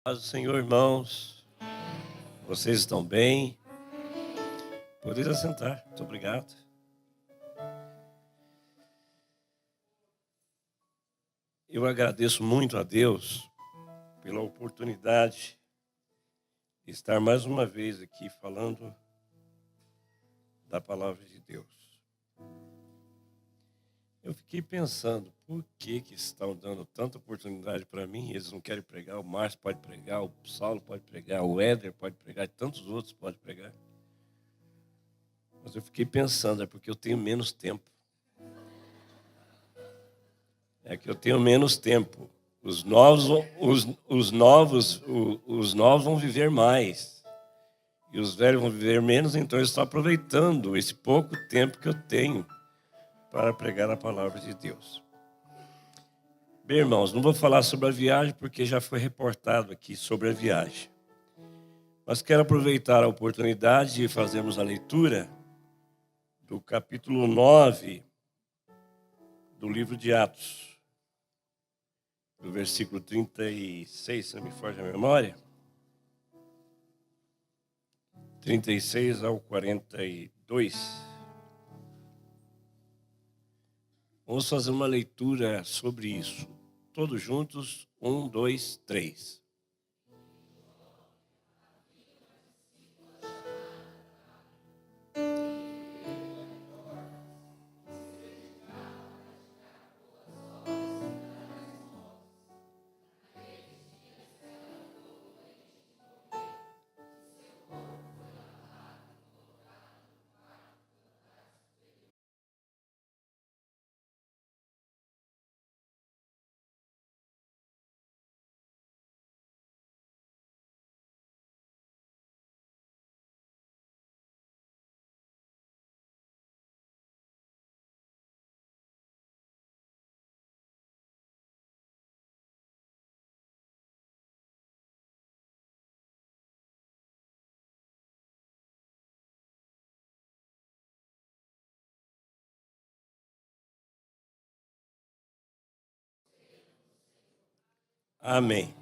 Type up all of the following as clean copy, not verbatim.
Paz do Senhor, irmãos. Vocês estão bem? Podem sentar. Muito obrigado. Eu agradeço muito a Deus pela oportunidade de estar mais uma vez aqui falando da palavra de Deus. Eu fiquei pensando, por que estão dando tanta oportunidade para mim? Eles não querem pregar, o Márcio pode pregar, o Saulo pode pregar, o Éder pode pregar, e tantos outros podem pregar. Mas eu fiquei pensando, é porque eu tenho menos tempo. É que eu tenho menos tempo. Os novos vão viver mais. E os velhos vão viver menos, então eu estou aproveitando esse pouco tempo que eu tenho para pregar a palavra de Deus. Bem, irmãos, não vou falar sobre a viagem, porque já foi reportado aqui sobre a viagem. Mas quero aproveitar a oportunidade de fazermos a leitura do capítulo 9 do livro de Atos. Do versículo 36, se não me foge a memória. 36 ao 42. Vamos fazer uma leitura sobre isso. Todos juntos, 1, 2, 3. Amém.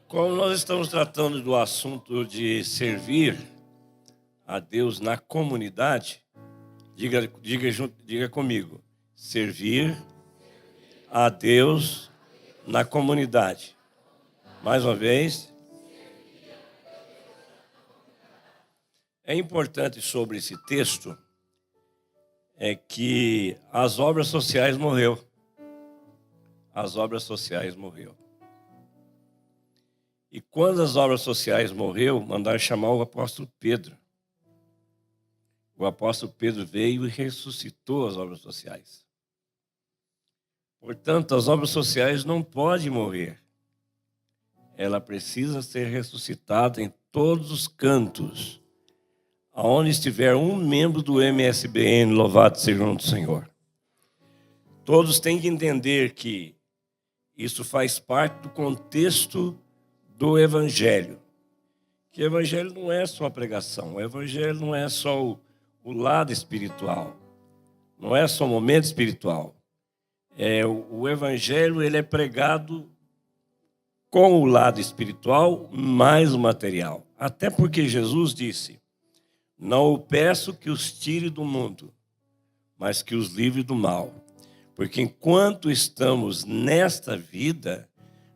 Como nós estamos tratando do assunto de servir a Deus na comunidade, diga comigo, servir a Deus na comunidade. Mais uma vez. É importante sobre esse texto é que as obras sociais morreu. As obras sociais morreu. E quando as obras sociais morreu, mandaram chamar o apóstolo Pedro. O apóstolo Pedro veio e ressuscitou as obras sociais. Portanto, as obras sociais não podem morrer. Ela precisa ser ressuscitada em todos os cantos. Aonde estiver um membro do MSBN, louvado seja o nome do Senhor. Todos têm que entender que isso faz parte do contexto do Evangelho. Que o Evangelho não é só a pregação, o Evangelho não é só o lado espiritual, não é só o momento espiritual. O Evangelho ele é pregado com o lado espiritual mais o material. Até porque Jesus disse, não o peço que os tire do mundo, mas que os livre do mal. Porque enquanto estamos nesta vida,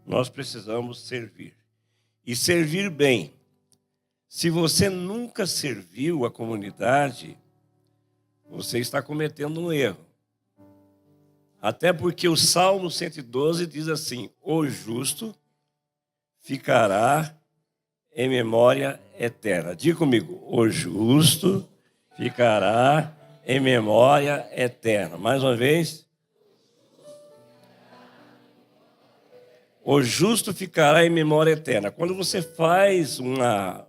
nós precisamos servir. E servir bem. Se você nunca serviu a comunidade, você está cometendo um erro. Até porque o Salmo 112 diz assim, o justo ficará em memória eterna. Diga comigo, o justo ficará em memória eterna. Mais uma vez. O justo ficará em memória eterna. Quando você faz uma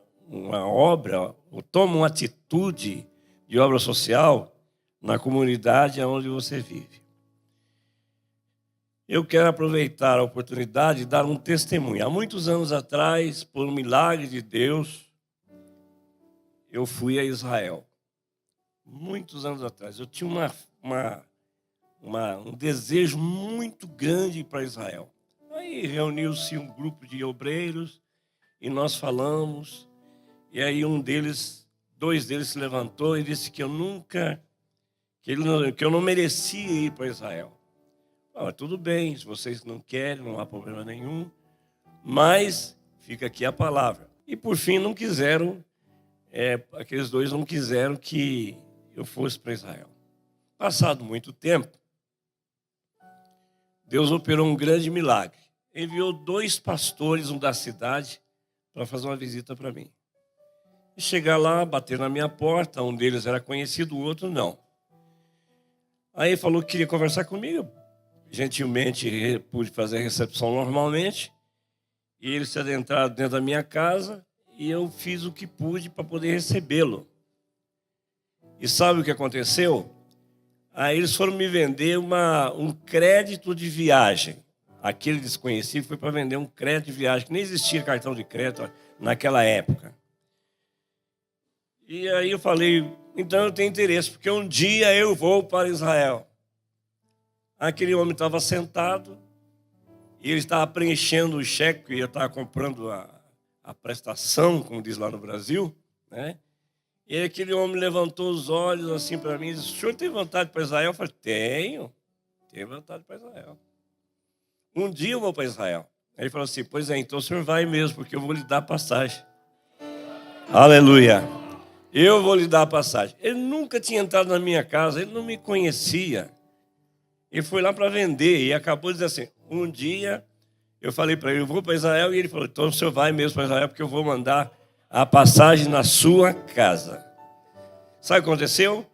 obra, ou toma uma atitude de obra social na comunidade onde você vive. Eu quero aproveitar a oportunidade de dar um testemunho. Há muitos anos atrás, por um milagre de Deus, eu fui a Israel. Muitos anos atrás. Eu tinha um desejo muito grande para Israel. Aí reuniu-se um grupo de obreiros e nós falamos, e aí dois deles se levantou e disse que eu não merecia ir para Israel. Tudo bem, se vocês não querem, não há problema nenhum, mas fica aqui a palavra. E por fim não quiseram, aqueles dois não quiseram que eu fosse para Israel. Passado muito tempo, Deus operou um grande milagre. Enviou 2 pastores, um da cidade, para fazer uma visita para mim. E chegar lá, bater na minha porta, um deles era conhecido, o outro não. Aí falou que queria conversar comigo, gentilmente pude fazer a recepção normalmente, e eles se adentraram dentro da minha casa, e eu fiz o que pude para poder recebê-lo. E sabe o que aconteceu? Aí eles foram me vender um crédito de viagem. Aquele desconhecido foi para vender um crédito de viagem, que nem existia cartão de crédito naquela época. E aí eu falei, então eu tenho interesse, porque um dia eu vou para Israel. Aquele homem estava sentado, e ele estava preenchendo o cheque, e eu estava comprando a prestação, como diz lá no Brasil, né? E aí aquele homem levantou os olhos assim para mim e disse, o senhor tem vontade para Israel? Eu falei, tenho vontade para Israel. Um dia eu vou para Israel. Aí ele falou assim, pois é, então o senhor vai mesmo, porque eu vou lhe dar a passagem. Aleluia. Eu vou lhe dar a passagem. Ele nunca tinha entrado na minha casa, ele não me conhecia. Ele foi lá para vender e acabou de dizer assim, um dia eu falei para ele, eu vou para Israel, e ele falou, então o senhor vai mesmo para Israel, porque eu vou mandar a passagem na sua casa. Sabe o que aconteceu?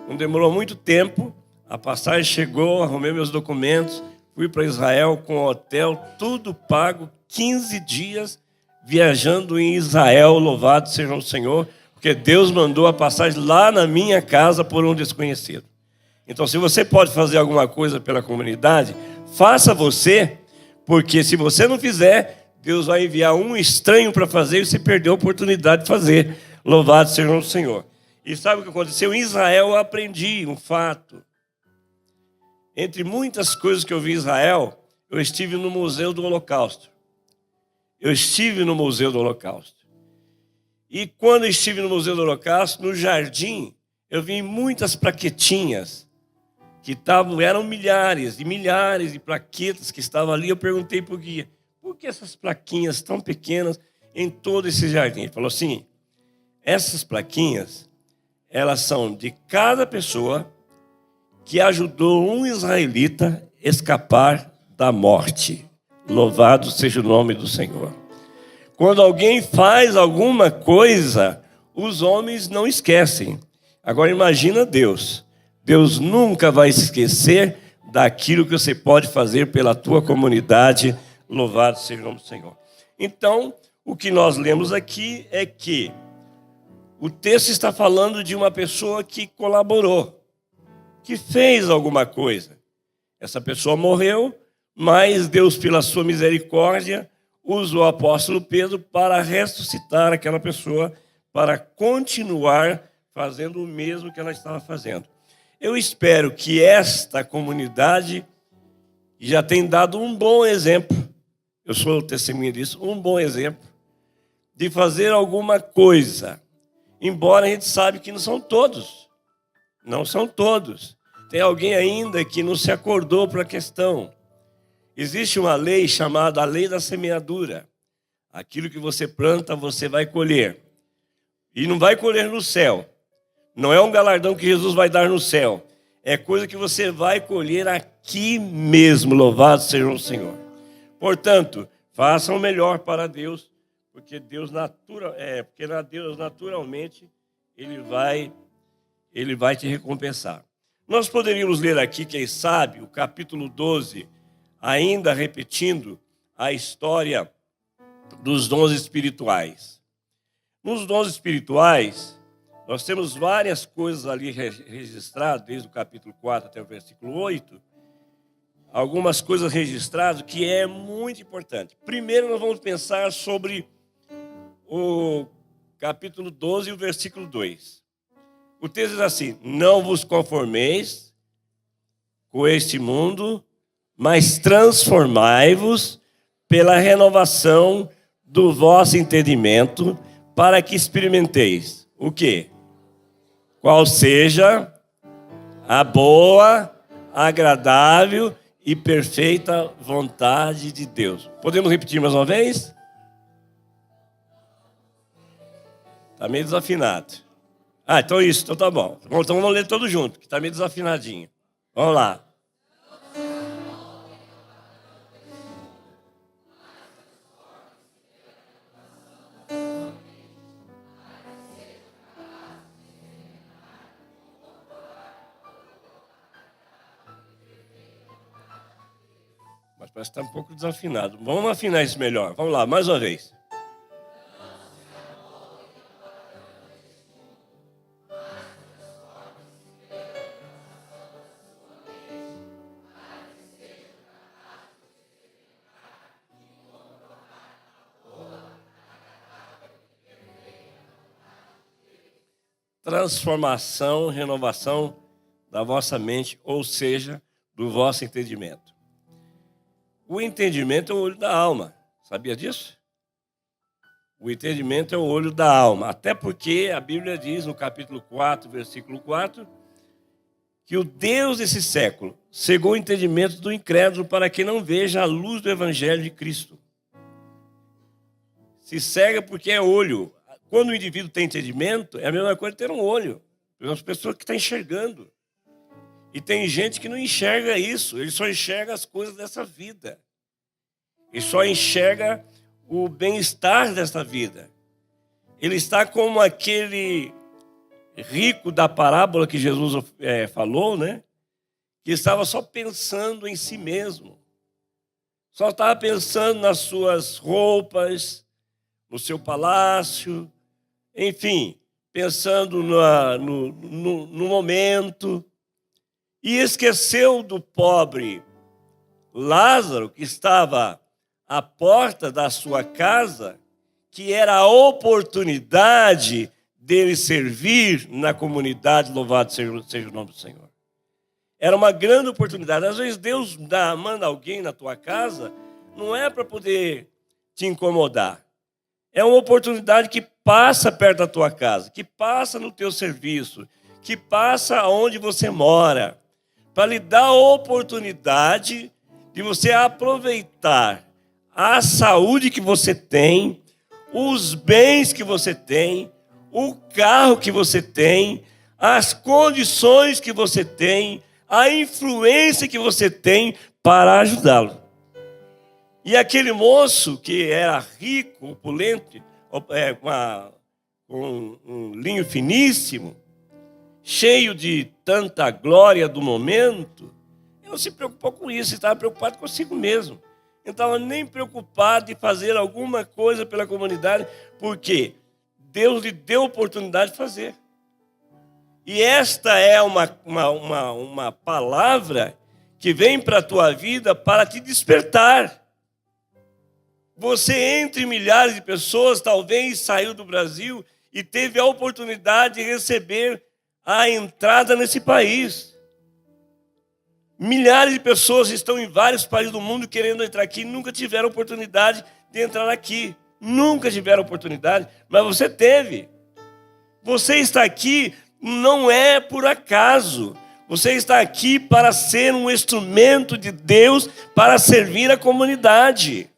Não demorou muito tempo, a passagem chegou, arrumei meus documentos, fui para Israel com hotel, tudo pago, 15 dias viajando em Israel, louvado seja o Senhor, porque Deus mandou a passagem lá na minha casa por um desconhecido. Então, se você pode fazer alguma coisa pela comunidade, faça você, porque se você não fizer, Deus vai enviar um estranho para fazer e você perdeu a oportunidade de fazer. Louvado seja o Senhor. E sabe o que aconteceu? Em Israel eu aprendi um fato. Entre muitas coisas que eu vi em Israel, eu estive no Museu do Holocausto. E quando eu estive no Museu do Holocausto, no jardim, eu vi muitas plaquetinhas que eram milhares e milhares de plaquetas que estavam ali. Eu perguntei para o guia, por que essas plaquinhas tão pequenas em todo esse jardim? Ele falou assim, essas plaquinhas, elas são de cada pessoa que ajudou um israelita a escapar da morte. Louvado seja o nome do Senhor. Quando alguém faz alguma coisa, os homens não esquecem. Agora imagina Deus. Deus nunca vai esquecer daquilo que você pode fazer pela tua comunidade. Louvado seja o nome do Senhor. Então, o que nós lemos aqui é que o texto está falando de uma pessoa que colaborou, que fez alguma coisa. Essa pessoa morreu, mas Deus, pela sua misericórdia, usou o apóstolo Pedro para ressuscitar aquela pessoa, para continuar fazendo o mesmo que ela estava fazendo. Eu espero que esta comunidade já tenha dado um bom exemplo, eu sou testemunha disso, um bom exemplo de fazer alguma coisa, embora a gente sabe que não são todos. Tem alguém ainda que não se acordou para a questão. Existe uma lei chamada a lei da semeadura. Aquilo que você planta, você vai colher. E não vai colher no céu. Não é um galardão que Jesus vai dar no céu. É coisa que você vai colher aqui mesmo. Louvado seja o Senhor. Portanto, façam o melhor para Deus, porque Deus naturalmente Ele vai te recompensar. Nós poderíamos ler aqui, quem sabe, o capítulo 12, ainda repetindo a história dos dons espirituais. Nos dons espirituais, nós temos várias coisas ali registradas, desde o capítulo 4 até o versículo 8, algumas coisas registradas que é muito importante. Primeiro nós vamos pensar sobre o capítulo 12 e o versículo 2. O texto diz assim, não vos conformeis com este mundo, mas transformai-vos pela renovação do vosso entendimento, para que experimenteis o quê? Qual seja a boa, agradável e perfeita vontade de Deus. Podemos repetir mais uma vez? Está meio desafinado. Então isso, então tá bom. Então vamos ler todo junto, que está meio desafinadinho. Vamos lá. Mas parece que está um pouco desafinado. Vamos afinar isso melhor. Vamos lá, mais uma vez. Transformação, renovação da vossa mente, ou seja, do vosso entendimento. O entendimento é o olho da alma. Sabia disso? O entendimento é o olho da alma. Até porque a Bíblia diz no capítulo 4, versículo 4, que o Deus desse século cegou o entendimento do incrédulo para que não veja a luz do Evangelho de Cristo. Se cega porque é olho. Quando o indivíduo tem entendimento, é a mesma coisa que ter um olho. Tem as pessoas que estão enxergando. E tem gente que não enxerga isso. Ele só enxerga as coisas dessa vida. Ele só enxerga o bem-estar dessa vida. Ele está como aquele rico da parábola que Jesus falou, né? Que estava só pensando em si mesmo. Só estava pensando nas suas roupas, no seu palácio, enfim, pensando no momento. E esqueceu do pobre Lázaro, que estava à porta da sua casa, que era a oportunidade dele servir na comunidade. Louvado seja o nome do Senhor. Era uma grande oportunidade. Às vezes Deus manda alguém na tua casa, não é para poder te incomodar. É uma oportunidade que passa perto da tua casa, que passa no teu serviço, que passa onde você mora, para lhe dar a oportunidade de você aproveitar a saúde que você tem, os bens que você tem, o carro que você tem, as condições que você tem, a influência que você tem para ajudá-lo. E aquele moço que era rico, opulento, com um linho finíssimo, cheio de tanta glória do momento, ele não se preocupou com isso, ele estava preocupado consigo mesmo. Ele não estava nem preocupado em fazer alguma coisa pela comunidade, porque Deus lhe deu a oportunidade de fazer. E esta é uma palavra que vem para a tua vida para te despertar. Você, entre milhares de pessoas, talvez saiu do Brasil e teve a oportunidade de receber a entrada nesse país. Milhares de pessoas estão em vários países do mundo querendo entrar aqui, nunca tiveram oportunidade de entrar aqui. Nunca tiveram oportunidade, mas você teve. Você está aqui não é por acaso. Você está aqui para ser um instrumento de Deus para servir a comunidade.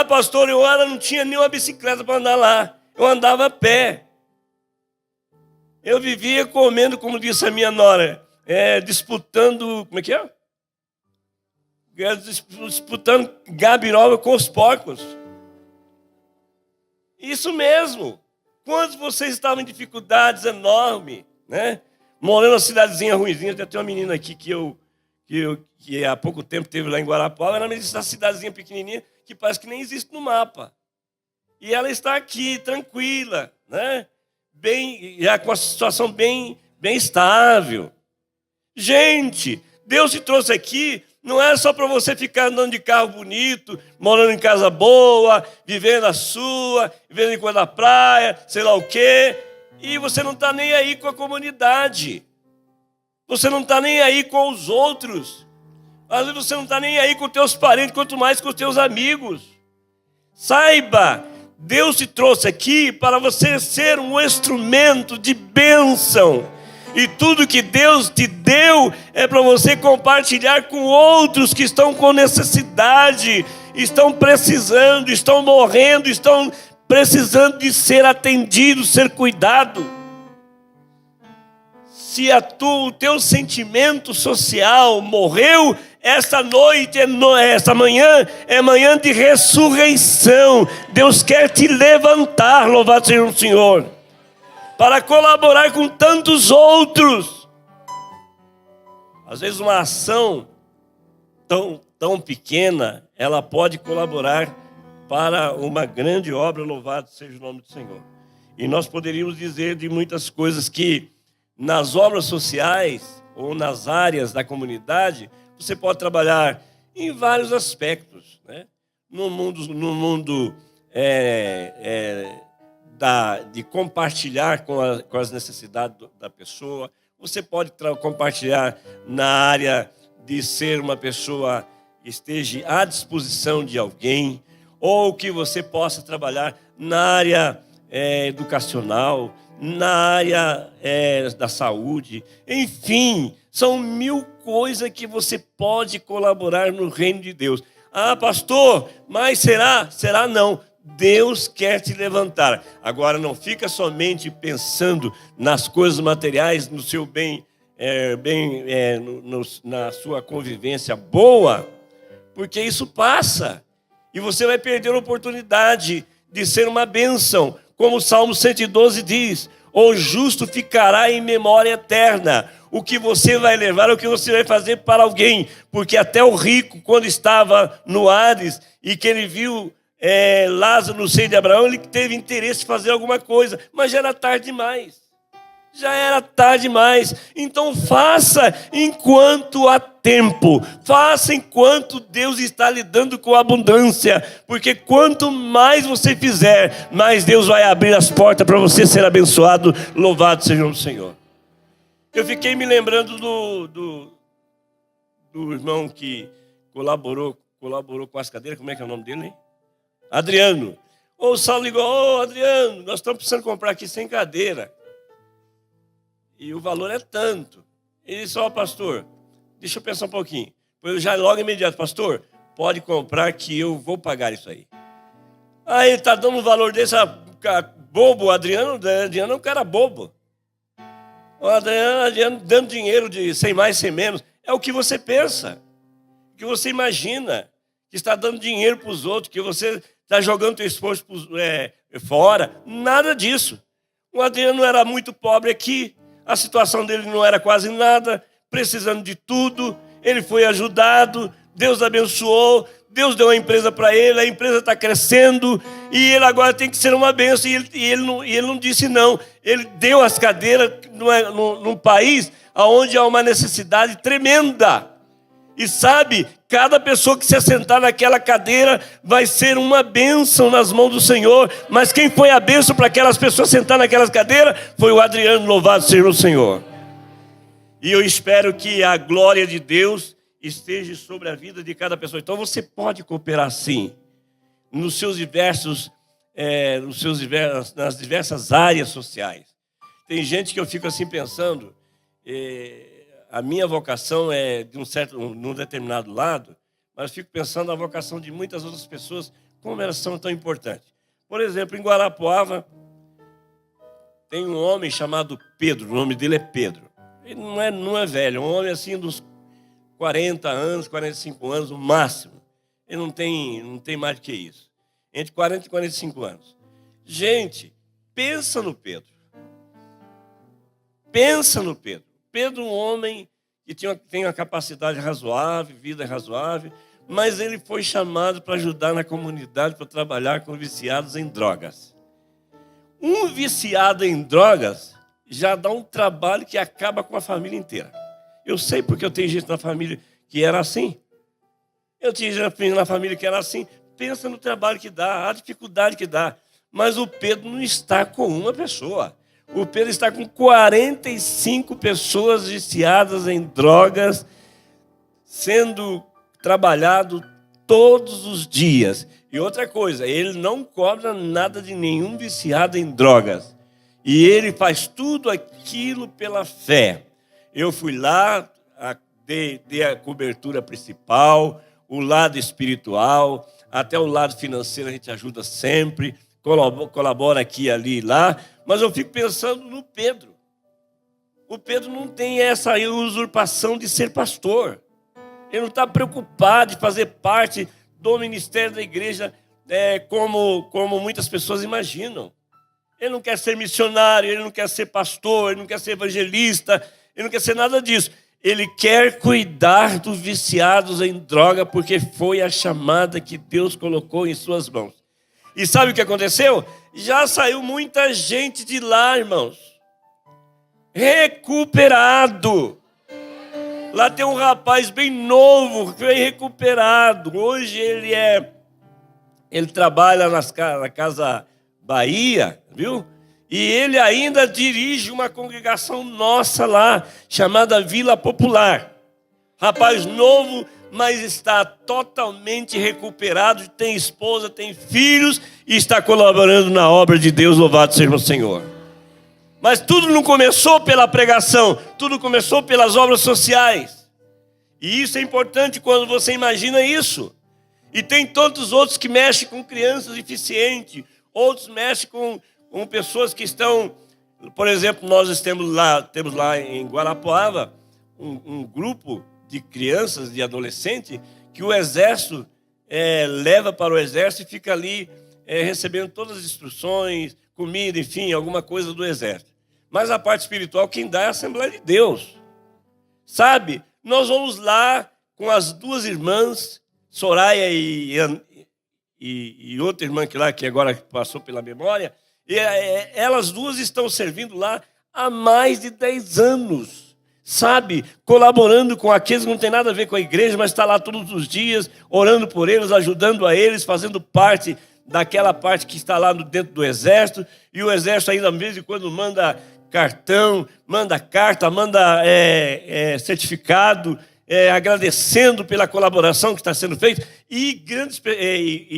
Pastor, eu não tinha nenhuma bicicleta para andar lá. Eu andava a pé. Eu vivia comendo, como disse a minha nora, disputando, como é que é? Disputando gabiroba com os porcos. Isso mesmo. Quantos vocês estavam em dificuldades enormes, né? Morando numa cidadezinha ruimzinha. Tem uma menina aqui que há pouco tempo teve lá em Guarapuava. Ela me disse uma cidadezinha pequenininha que parece que nem existe no mapa. E ela está aqui, tranquila, né? Já com a situação bem estável. Gente, Deus te trouxe aqui, não é só para você ficar andando de carro bonito, morando em casa boa, vivendo a sua, vivendo em coisa da praia, sei lá o quê, e você não está nem aí com a comunidade. Você não está nem aí com os outros. Às vezes você não está nem aí com os teus parentes, quanto mais com os teus amigos. Saiba, Deus te trouxe aqui para você ser um instrumento de bênção. E tudo que Deus te deu é para você compartilhar com outros que estão com necessidade, estão precisando, estão morrendo, estão precisando de ser atendidos, ser cuidado. Se o teu sentimento social morreu, esta noite, esta manhã, é manhã de ressurreição. Deus quer te levantar, louvado seja o Senhor, para colaborar com tantos outros. Às vezes uma ação tão pequena, ela pode colaborar para uma grande obra, louvado seja o nome do Senhor. E nós poderíamos dizer de muitas coisas que nas obras sociais ou nas áreas da comunidade, você pode trabalhar em vários aspectos, né? No mundo de compartilhar com as necessidades da pessoa. Você pode compartilhar na área de ser uma pessoa que esteja à disposição de alguém, ou que você possa trabalhar na área educacional, na área da saúde. Enfim, são 1000 coisas que você pode colaborar no reino de Deus. Ah, pastor, mas será? Será não. Deus quer te levantar. Agora, não fica somente pensando nas coisas materiais, no seu bem, na sua convivência boa, porque isso passa. E você vai perder a oportunidade de ser uma bênção. Como o Salmo 112 diz, o justo ficará em memória eterna. O que você vai levar, o que você vai fazer para alguém. Porque até o rico, quando estava no Hades, e que ele viu Lázaro no seio de Abraão, ele teve interesse em fazer alguma coisa, mas já era tarde demais. Já era tarde demais. Então faça enquanto há tempo. Faça enquanto Deus está lhe dando com abundância. Porque quanto mais você fizer, mais Deus vai abrir as portas para você ser abençoado. Louvado seja o Senhor. Eu fiquei me lembrando do irmão que colaborou com as cadeiras. Como é que é o nome dele, hein? Adriano. O Saulo ligou, Adriano, nós estamos precisando comprar aqui 100 cadeiras. E o valor é tanto. Ele disse, pastor, deixa eu pensar um pouquinho. Eu já logo imediato, pastor, pode comprar que eu vou pagar isso aí. Aí ele está dando um valor desse, bobo, o Adriano é um cara bobo. O Adriano dando dinheiro de sem mais, sem menos. É o que você pensa, o que você imagina, que está dando dinheiro para os outros, que você está jogando seu esforço fora. Nada disso. O Adriano era muito pobre aqui. A situação dele não era quase nada, precisando de tudo. Ele foi ajudado, Deus abençoou, Deus deu uma empresa para ele, a empresa está crescendo e ele agora tem que ser uma bênção. E ele não disse não. Ele deu as cadeiras num país onde há uma necessidade tremenda. E sabe, cada pessoa que se assentar naquela cadeira vai ser uma bênção nas mãos do Senhor. Mas quem foi a bênção para aquelas pessoas sentar naquelas cadeiras foi o Adriano, louvado seja o Senhor. E eu espero que a glória de Deus esteja sobre a vida de cada pessoa. Então você pode cooperar sim, nas diversas áreas sociais. Tem gente que eu fico assim pensando... A minha vocação é num determinado lado, mas fico pensando na vocação de muitas outras pessoas, como elas são tão importantes. Por exemplo, em Guarapuava, tem um homem chamado Pedro, o nome dele é Pedro. Ele não é velho, é um homem assim dos 40 anos, 45 anos, no máximo. Ele não tem mais do que isso. Entre 40 e 45 anos. Gente, pensa no Pedro. Pensa no Pedro. Pedro, um homem que tem uma capacidade razoável, vida razoável, mas ele foi chamado para ajudar na comunidade, para trabalhar com viciados em drogas. Um viciado em drogas já dá um trabalho que acaba com a família inteira. Eu sei porque eu tenho gente na família que era assim. Eu tinha gente na família que era assim. Pensa no trabalho que dá, a dificuldade que dá. Mas o Pedro não está com uma pessoa. O Pedro está com 45 pessoas viciadas em drogas, sendo trabalhado todos os dias. E outra coisa, ele não cobra nada de nenhum viciado em drogas. E ele faz tudo aquilo pela fé. Eu fui lá, dei a cobertura principal, o lado espiritual, até o lado financeiro a gente ajuda sempre, colabora aqui, ali e lá. Mas eu fico pensando no Pedro. O Pedro não tem essa usurpação de ser pastor. Ele não está preocupado em fazer parte do ministério da igreja como muitas pessoas imaginam. Ele não quer ser missionário, ele não quer ser pastor, ele não quer ser evangelista, ele não quer ser nada disso. Ele quer cuidar dos viciados em droga, porque foi a chamada que Deus colocou em suas mãos. E sabe o que aconteceu? Já saiu muita gente de lá, irmãos. Recuperado. Lá tem um rapaz bem novo, bem recuperado. Hoje ele trabalha na Casa Bahia, viu? E ele ainda dirige uma congregação nossa lá, chamada Vila Popular. Rapaz novo, mas está totalmente recuperado, tem esposa, tem filhos e está colaborando na obra de Deus, louvado seja o Senhor. Mas tudo não começou pela pregação, tudo começou pelas obras sociais. E isso é importante quando você imagina isso. E tem tantos outros que mexem com crianças deficientes, outros mexem com pessoas que estão... Por exemplo, nós temos lá em Guarapuava um grupo de crianças, de adolescentes, que o exército leva para o exército e fica ali recebendo todas as instruções, comida, enfim, alguma coisa do exército. Mas a parte espiritual, quem dá é a Assembleia de Deus. Sabe? Nós vamos lá com as duas irmãs, Soraya e outra irmã que agora passou pela memória, e elas duas estão servindo lá há mais de 10 anos. Sabe? Colaborando com aqueles que não tem nada a ver com a igreja, mas está lá todos os dias, orando por eles, ajudando a eles, fazendo parte daquela parte que está lá dentro do exército. E o exército ainda de vez em quando manda cartão, manda carta, manda certificado, agradecendo pela colaboração que está sendo feita. E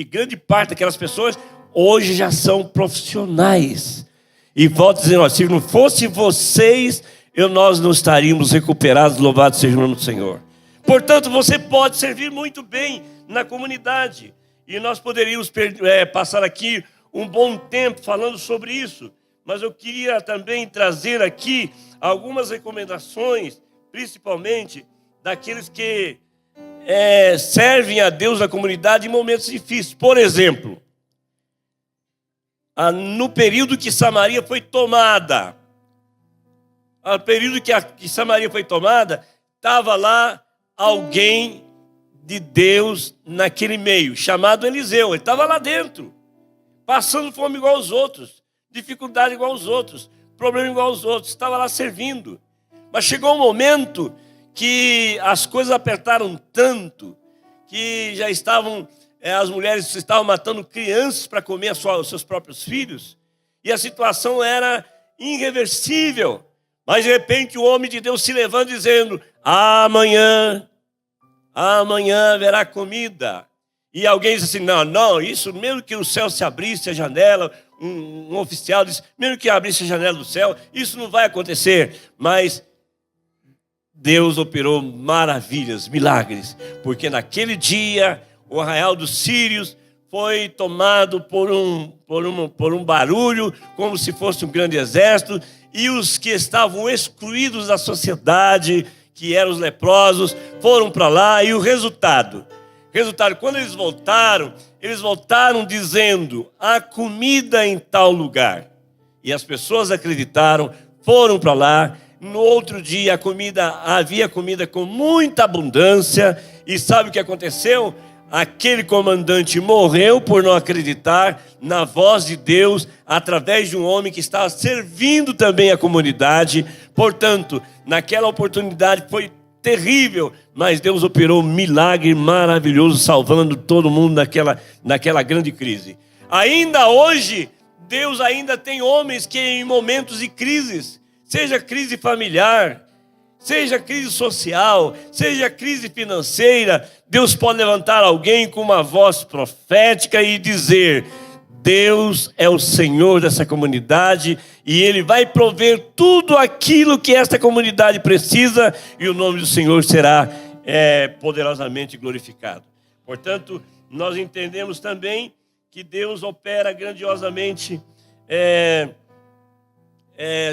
grande parte daquelas pessoas hoje já são profissionais. E volto dizendo, se não fosse vocês, nós não estaríamos recuperados, louvado seja o nome do Senhor. Portanto, você pode servir muito bem na comunidade. E nós poderíamos passar aqui um bom tempo falando sobre isso. Mas eu queria também trazer aqui algumas recomendações, principalmente daqueles que servem a Deus na comunidade em momentos difíceis. Por exemplo, no período que Samaria foi tomada, estava lá alguém de Deus naquele meio, chamado Eliseu. Ele estava lá dentro, passando fome igual aos outros, dificuldade igual aos outros, problema igual aos outros, estava lá servindo. Mas chegou um momento que as coisas apertaram tanto, que já estavam, as mulheres estavam matando crianças para comer os seus próprios filhos, e a situação era irreversível. Mas de repente o homem de Deus se levanta dizendo, amanhã haverá comida. E alguém diz assim, não, isso mesmo que o céu se abrisse, a janela, um oficial disse, mesmo que abrisse a janela do céu, isso não vai acontecer. Mas Deus operou maravilhas, milagres, porque naquele dia o arraial dos sírios foi tomado por um barulho, como se fosse um grande exército, e os que estavam excluídos da sociedade, que eram os leprosos, foram para lá. E o resultado, quando eles voltaram dizendo, há comida em tal lugar. E as pessoas acreditaram, foram para lá. No outro dia havia comida com muita abundância. E sabe o que aconteceu? Aquele comandante morreu por não acreditar na voz de Deus através de um homem que estava servindo também a comunidade. Portanto, naquela oportunidade foi terrível, mas Deus operou um milagre maravilhoso, salvando todo mundo naquela grande crise. Ainda hoje, Deus ainda tem homens que em momentos de crises, seja crise familiar, seja crise social, seja crise financeira, Deus pode levantar alguém com uma voz profética e dizer: Deus é o Senhor dessa comunidade e Ele vai prover tudo aquilo que esta comunidade precisa, e o nome do Senhor será poderosamente glorificado. Portanto, nós entendemos também que Deus opera grandiosamente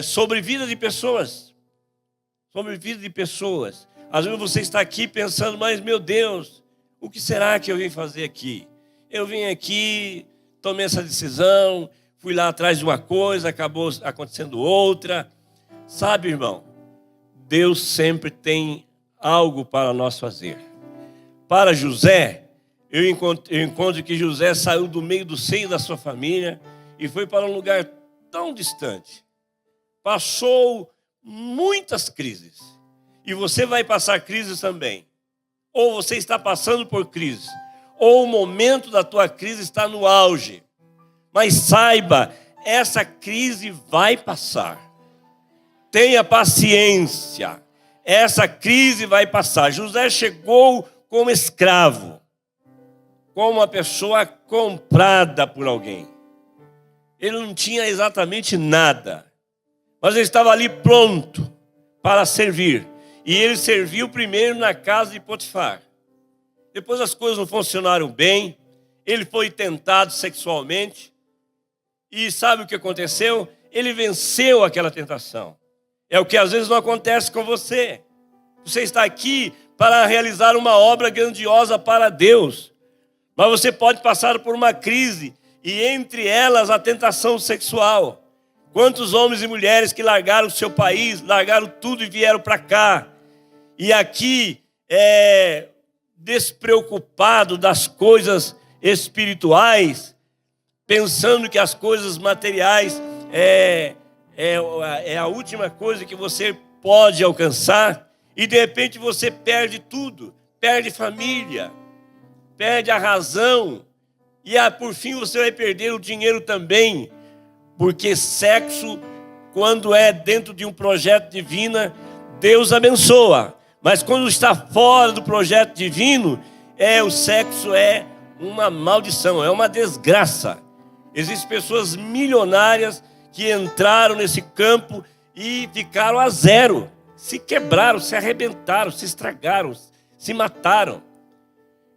sobre vida de pessoas. Sobre vida de pessoas. Às vezes você está aqui pensando: mas meu Deus, o que será que eu vim fazer aqui? Eu vim aqui, tomei essa decisão, fui lá atrás de uma coisa, acabou acontecendo outra. Sabe, irmão, Deus sempre tem algo para nós fazer. Para José, eu encontro que José saiu do meio do seio da sua família e foi para um lugar tão distante. Passou muitas crises. E você vai passar crises também. Ou você está passando por crise, ou o momento da tua crise está no auge. Mas saiba, essa crise vai passar. Tenha paciência. Essa crise vai passar. José chegou como escravo, como uma pessoa comprada por alguém. Ele não tinha exatamente nada, mas ele estava ali pronto para servir. E ele serviu primeiro na casa de Potifar. Depois as coisas não funcionaram bem. Ele foi tentado sexualmente. E sabe o que aconteceu? Ele venceu aquela tentação. É o que às vezes não acontece com você. Você está aqui para realizar uma obra grandiosa para Deus. Mas você pode passar por uma crise, e entre elas a tentação sexual. Quantos homens e mulheres que largaram o seu país, largaram tudo e vieram para cá. E aqui, despreocupado das coisas espirituais, pensando que as coisas materiais é a última coisa que você pode alcançar, e de repente você perde tudo, perde família, perde a razão, e por fim você vai perder o dinheiro também, porque sexo, quando é dentro de um projeto divino, Deus abençoa, mas quando está fora do projeto divino, o sexo é uma maldição, é uma desgraça. Existem pessoas milionárias que entraram nesse campo e ficaram a zero, se quebraram, se arrebentaram, se estragaram, se mataram.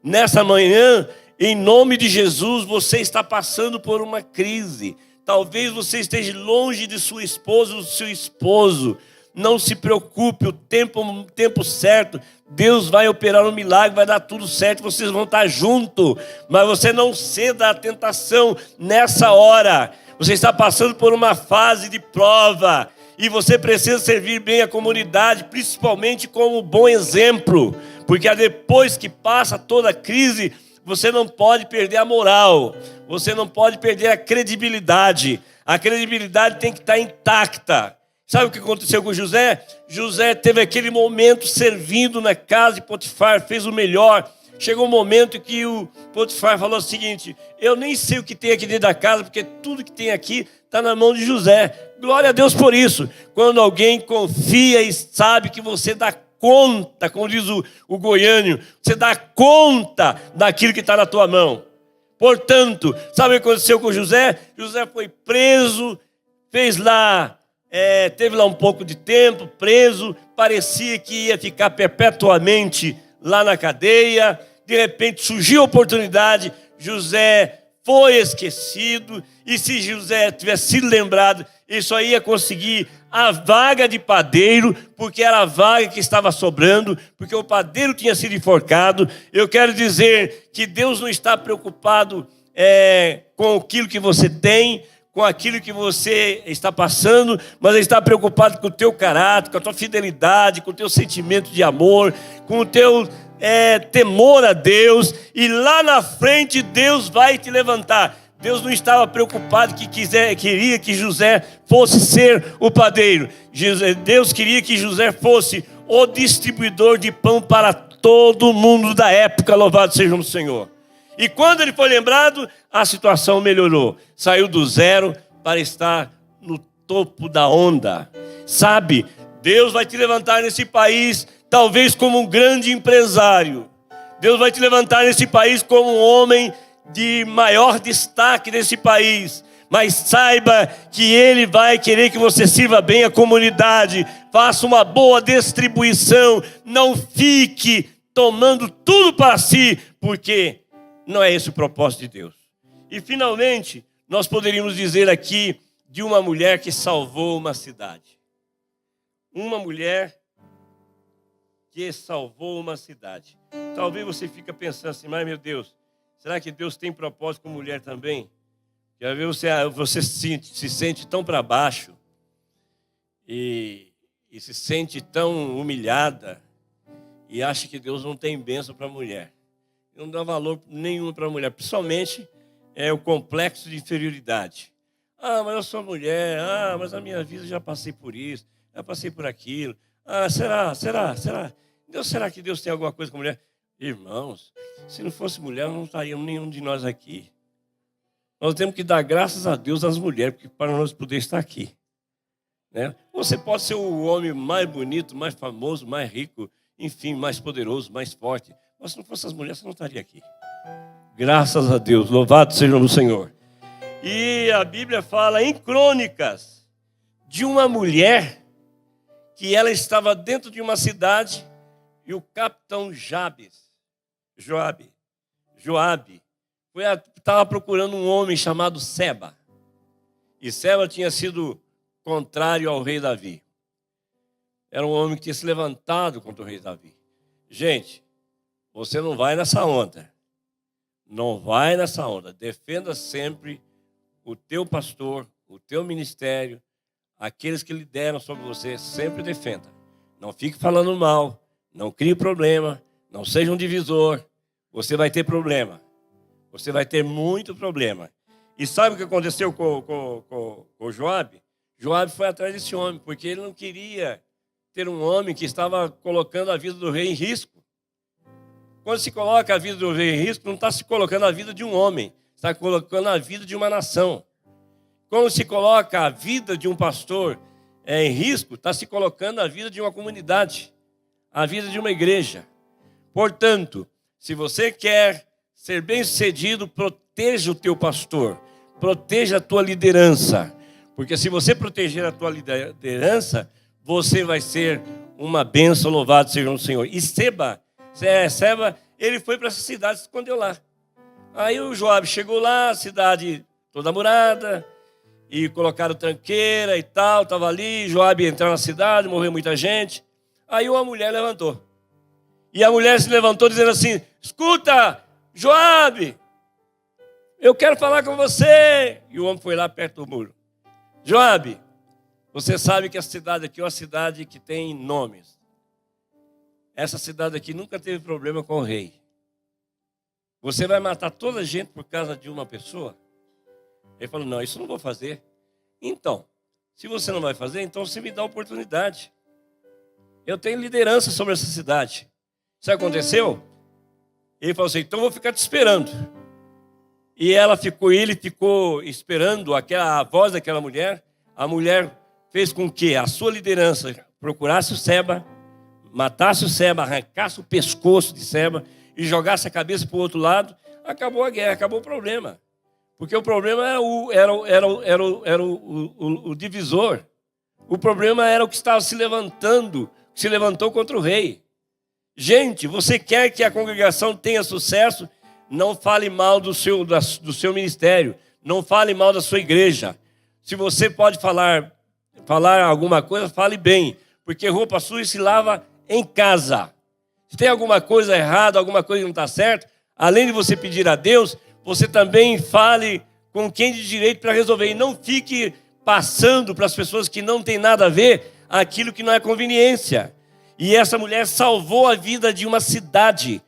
Nessa manhã, em nome de Jesus, você está passando por uma crise. Talvez você esteja longe de sua esposa ou do seu esposo. Não se preocupe, o tempo certo, Deus vai operar um milagre, vai dar tudo certo, vocês vão estar juntos. Mas você não ceda à tentação nessa hora. Você está passando por uma fase de prova. E você precisa servir bem a comunidade, principalmente como bom exemplo. Porque depois que passa toda a crise, você não pode perder a moral. Você não pode perder a credibilidade. A credibilidade tem que estar intacta. Sabe o que aconteceu com José? José teve aquele momento servindo na casa de Potifar, fez o melhor. Chegou um momento que o Potifar falou o seguinte: eu nem sei o que tem aqui dentro da casa, porque tudo que tem aqui está na mão de José. Glória a Deus por isso. Quando alguém confia e sabe que você dá conta, como diz o goiano, você dá conta daquilo que está na tua mão. Portanto, sabe o que aconteceu com José? José foi preso, teve lá um pouco de tempo preso, parecia que ia ficar perpetuamente lá na cadeia. De repente surgiu a oportunidade, José foi esquecido, e se José tivesse sido lembrado, ele só ia conseguir a vaga de padeiro, porque era a vaga que estava sobrando, porque o padeiro tinha sido enforcado. Eu quero dizer que Deus não está preocupado com aquilo que você tem, com aquilo que você está passando, mas Ele está preocupado com o teu caráter, com a tua fidelidade, com o teu sentimento de amor, com o teu temor a Deus, e lá na frente Deus vai te levantar. Deus não estava preocupado queria que José fosse ser o padeiro. Deus queria que José fosse o distribuidor de pão para todo mundo da época, louvado seja o Senhor. E quando ele foi lembrado, a situação melhorou. Saiu do zero para estar no topo da onda. Sabe, Deus vai te levantar nesse país, talvez como um grande empresário. Deus vai te levantar nesse país como um homem de maior destaque nesse país. Mas saiba que Ele vai querer que você sirva bem a comunidade. Faça uma boa distribuição. Não fique tomando tudo para si, porque não é esse o propósito de Deus. E finalmente, nós poderíamos dizer aqui de uma mulher que salvou uma cidade. Uma mulher que salvou uma cidade. Talvez você fique pensando assim, mas meu Deus, será que Deus tem propósito com mulher também? Porque às vezes você se sente tão para baixo e se sente tão humilhada e acha que Deus não tem bênção para a mulher. Não dá valor nenhum para a mulher, principalmente o complexo de inferioridade. Ah, mas eu sou mulher, mas a minha vida já passei por isso, já passei por aquilo. Será? Será que Deus tem alguma coisa com a mulher? Irmãos, se não fosse mulher, não estaria nenhum de nós aqui. Nós temos que dar graças a Deus às mulheres, porque para nós poder estar aqui. Né? Você pode ser o homem mais bonito, mais famoso, mais rico, enfim, mais poderoso, mais forte. Mas se não fosse as mulheres, você não estaria aqui. Graças a Deus, louvado seja o Senhor. E a Bíblia fala em Crônicas de uma mulher que ela estava dentro de uma cidade e o capitão Joabe estava procurando um homem chamado Seba. E Seba tinha sido contrário ao rei Davi. Era um homem que tinha se levantado contra o rei Davi. Gente, você não vai nessa onda. Não vai nessa onda. Defenda sempre o teu pastor, o teu ministério, aqueles que lideram sobre você, sempre defenda. Não fique falando mal, não crie problema, não seja um divisor. Você vai ter problema. Você vai ter muito problema. E sabe o que aconteceu com Joabe? Joabe foi atrás desse homem, porque ele não queria ter um homem que estava colocando a vida do rei em risco. Quando se coloca a vida do rei em risco, não está se colocando a vida de um homem, está colocando a vida de uma nação. Quando se coloca a vida de um pastor em risco, está se colocando a vida de uma comunidade, a vida de uma igreja. Portanto, se você quer ser bem-sucedido, proteja o teu pastor, proteja a tua liderança, porque se você proteger a tua liderança, você vai ser uma bênção, louvado seja o Senhor. E Seba, ele foi para essa cidade, se escondeu lá. Aí o Joabe chegou lá, a cidade toda murada, e colocaram tranqueira e tal, estava ali, Joabe entrou na cidade, morreu muita gente. Aí uma mulher levantou. E a mulher se levantou dizendo assim, escuta, Joabe, eu quero falar com você. E o homem foi lá perto do muro. Joabe, você sabe que essa cidade aqui é uma cidade que tem nomes. Essa cidade aqui nunca teve problema com o rei. Você vai matar toda a gente por causa de uma pessoa? Ele falou, não, isso eu não vou fazer. Então, se você não vai fazer, então você me dá a oportunidade. Eu tenho liderança sobre essa cidade. Isso aconteceu? Ele falou assim, então eu vou ficar te esperando. E ele ficou esperando a voz daquela mulher. A mulher fez com que a sua liderança procurasse o Seba, matasse o Seba, arrancasse o pescoço de Seba e jogasse a cabeça para o outro lado. Acabou a guerra, acabou o problema. Porque o problema era o divisor. O problema era o que estava se levantando, que se levantou contra o rei. Gente, você quer que a congregação tenha sucesso? Não fale mal do seu ministério. Não fale mal da sua igreja. Se você pode falar alguma coisa, fale bem. Porque roupa suja se lava em casa. Se tem alguma coisa errada, alguma coisa que não está certa, além de você pedir a Deus, você também fale com quem de direito para resolver. E não fique passando para as pessoas que não tem nada a ver aquilo que não é conveniência. E essa mulher salvou a vida de uma cidade,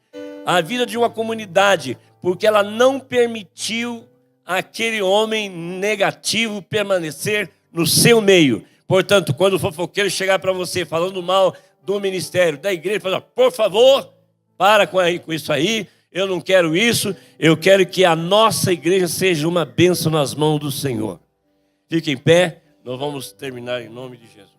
a vida de uma comunidade, porque ela não permitiu aquele homem negativo permanecer no seu meio. Portanto, quando o fofoqueiro chegar para você falando mal do ministério, da igreja, fala, por favor, para com isso aí, eu não quero isso, eu quero que a nossa igreja seja uma bênção nas mãos do Senhor. Fique em pé, nós vamos terminar em nome de Jesus.